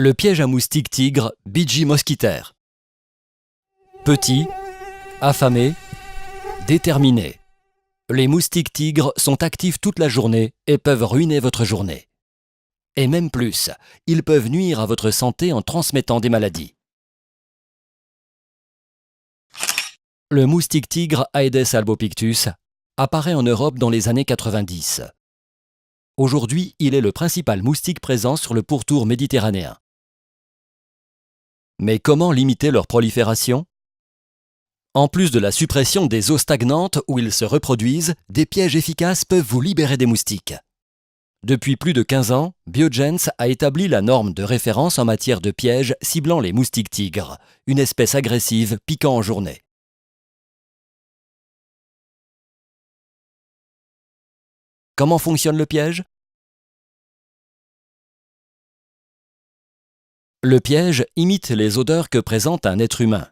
Le piège à moustiques tigre BG Mosquitaire. Petit, affamé, déterminé. Les moustiques tigres sont actifs toute la journée et peuvent ruiner votre journée. Et même plus, ils peuvent nuire à votre santé en transmettant des maladies. Le moustique tigre Aedes albopictus apparaît en Europe dans les années 90. Aujourd'hui, il est le principal moustique présent sur le pourtour méditerranéen. Mais comment limiter leur prolifération ? En plus de la suppression des eaux stagnantes où ils se reproduisent, des pièges efficaces peuvent vous libérer des moustiques. Depuis plus de 15 ans, Biogens a établi la norme de référence en matière de pièges ciblant les moustiques tigres, une espèce agressive piquant en journée. Comment fonctionne le piège ? Le piège imite les odeurs que présente un être humain.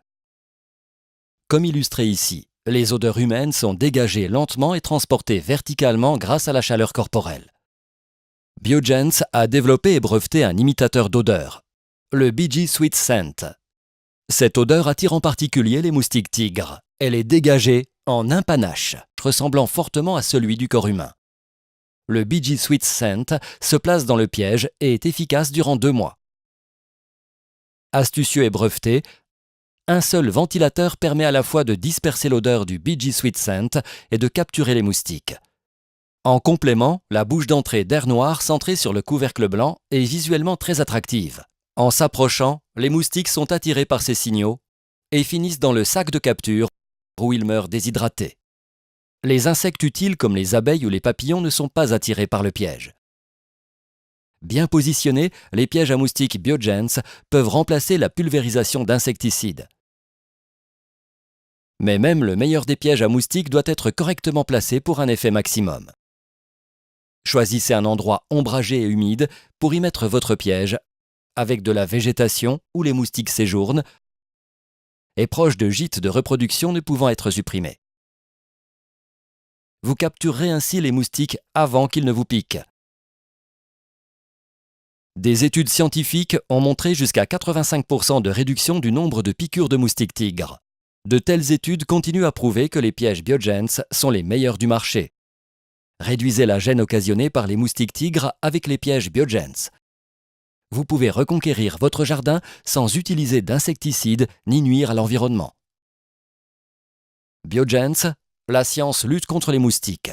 Comme illustré ici, les odeurs humaines sont dégagées lentement et transportées verticalement grâce à la chaleur corporelle. Biogens a développé et breveté un imitateur d'odeur, le BG Sweet Scent. Cette odeur attire en particulier les moustiques tigres. Elle est dégagée en un panache, ressemblant fortement à celui du corps humain. Le BG Sweet Scent se place dans le piège et est efficace durant 2 mois. Astucieux et breveté, un seul ventilateur permet à la fois de disperser l'odeur du BG Sweet Scent et de capturer les moustiques. En complément, la bouche d'entrée d'air noir centrée sur le couvercle blanc est visuellement très attractive. En s'approchant, les moustiques sont attirés par ces signaux et finissent dans le sac de capture où ils meurent déshydratés. Les insectes utiles comme les abeilles ou les papillons ne sont pas attirés par le piège. Bien positionnés, les pièges à moustiques Biogens peuvent remplacer la pulvérisation d'insecticides. Mais même le meilleur des pièges à moustiques doit être correctement placé pour un effet maximum. Choisissez un endroit ombragé et humide pour y mettre votre piège, avec de la végétation où les moustiques séjournent et proche de gîtes de reproduction ne pouvant être supprimés. Vous capturerez ainsi les moustiques avant qu'ils ne vous piquent. Des études scientifiques ont montré jusqu'à 85% de réduction du nombre de piqûres de moustiques tigres. De telles études continuent à prouver que les pièges Biogens sont les meilleurs du marché. Réduisez la gêne occasionnée par les moustiques tigres avec les pièges Biogens. Vous pouvez reconquérir votre jardin sans utiliser d'insecticides ni nuire à l'environnement. Biogens, la science lutte contre les moustiques.